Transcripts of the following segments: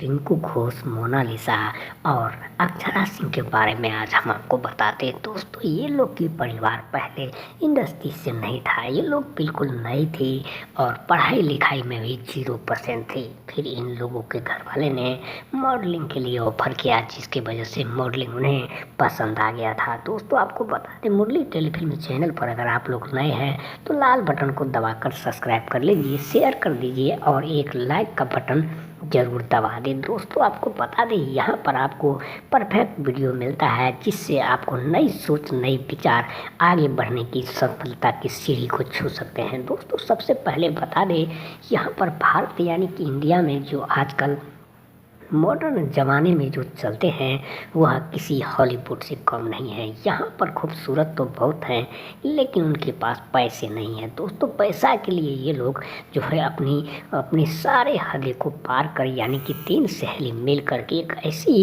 Rinku Ghosh, Mona Lisa और अक्षरा सिंह के बारे में आज हम आपको बताते हैं। दोस्तों, ये लोग की परिवार पहले इंडस्ट्री से नहीं था। ये लोग बिल्कुल नए थे और पढ़ाई लिखाई में भी 0% थे। फिर इन लोगों के घर वाले ने मॉडलिंग के लिए ऑफर किया, जिसकी वजह से मॉडलिंग उन्हें पसंद आ गया था। दोस्तों, आपको बता दें, मुरली टेलीफिल्म चैनल पर अगर आप लोग नए हैं तो लाल बटन को दबाकर सब्सक्राइब कर लीजिए, शेयर कर दीजिए और एक लाइक का बटन जरूर दबा दें। दोस्तों, आपको बता दें, यहाँ पर आपको परफेक्ट वीडियो मिलता है, जिससे आपको नई सोच, नई विचार, आगे बढ़ने की सफलता की सीढ़ी को छू सकते हैं। दोस्तों, सबसे पहले बता दें, यहाँ पर भारत यानी कि इंडिया में जो आजकल मॉडर्न ज़माने में जो चलते हैं वह किसी हॉलीवुड से कम नहीं है। यहाँ पर खूबसूरत तो बहुत हैं, लेकिन उनके पास पैसे नहीं हैं। दोस्तों, पैसा के लिए ये लोग जो है अपनी सारे हदें को पार कर यानी कि 3 सहेली मिल करके एक ऐसी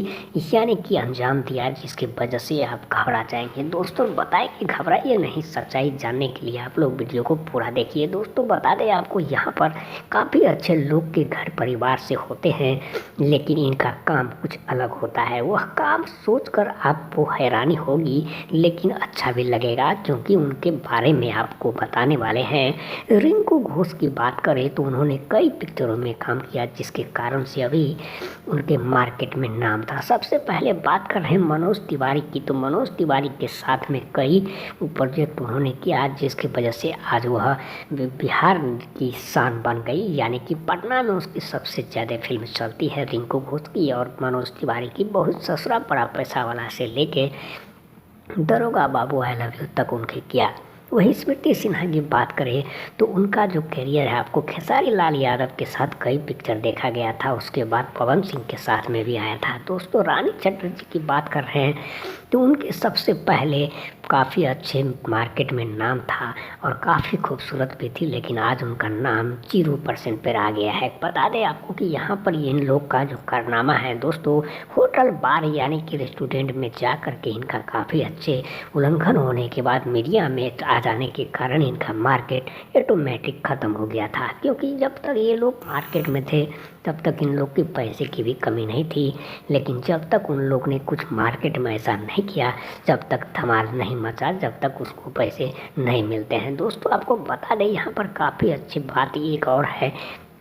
यानी कि अंजाम दिया, जिसकी वजह से आप घबरा जाएंगे। दोस्तों, बताएं कि घबराइए नहीं, सच्चाई जानने के लिए आप लोग वीडियो को पूरा देखिए। दोस्तों, बता दें आपको, यहाँ पर काफ़ी अच्छे लोग के घर परिवार से होते हैं, लेकिन इनका काम कुछ अलग होता है। वह काम सोचकर आपको हैरानी होगी, लेकिन अच्छा भी लगेगा, क्योंकि उनके बारे में आपको बताने वाले हैं। रिंकू घोष की बात करें तो उन्होंने कई पिक्चरों में काम किया, जिसके कारण से अभी उनके मार्केट में नाम था। सबसे पहले बात कर रहे हैं मनोज तिवारी की, तो मनोज तिवारी के साथ में कई प्रोजेक्ट उन्होंने किया, जिसकी वजह से आज वह बिहार की शान बन गई। यानी कि पटना में उसकी सबसे ज़्यादा फिल्म चलती है रिंकू घोष की और मनोज तिवारी की। बहुत ससुरा बड़ा पैसा वाला से लेके दरोगा बाबू आई लव यू तक उनके किया। वहीं स्मृति सिन्हा की बात करें तो उनका जो करियर है, आपको खेसारी लाल यादव के साथ कई पिक्चर देखा गया था, उसके बाद पवन सिंह के साथ में भी आया था। दोस्तों, रानी चटर्जी की बात कर रहे हैं तो उनके सबसे पहले काफ़ी अच्छे मार्केट में नाम था और काफ़ी खूबसूरत भी थी, लेकिन आज उनका नाम 0% पर आ गया है। बता दें आपको कि यहाँ पर इन लोग का जो कारनामा है दोस्तों, होटल बार यानी कि रेस्टोरेंट में जा कर के इनका काफ़ी अच्छे उल्लंघन होने के बाद मीडिया में आ जाने के कारण इनका मार्केट ऑटोमेटिक ख़त्म हो गया था। क्योंकि जब तक ये लोग मार्केट में थे तब तक इन लोग की पैसे की भी कमी नहीं थी, लेकिन जब तक उन लोग ने कुछ मार्केट में ऐसा नहीं किया, जब तक धमाल नहीं मचा, जब तक उसको पैसे नहीं मिलते हैं। दोस्तों, आपको बता दें, यहाँ पर काफ़ी अच्छी बात एक और है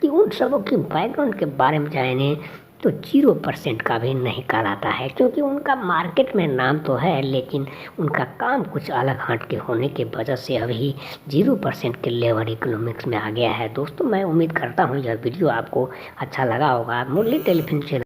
कि उन सबों की बैकग्राउंड के बारे में जाने तो 0% का भी नहीं कहलाता है, क्योंकि उनका मार्केट में नाम तो है, लेकिन उनका काम कुछ अलग हट के होने की वजह से अभी 0% के लेवल इकोनॉमिक्स में आ गया है। दोस्तों, मैं उम्मीद करता हूँ यह वीडियो आपको अच्छा लगा होगा। मुरली टेलीफिल्म चैनल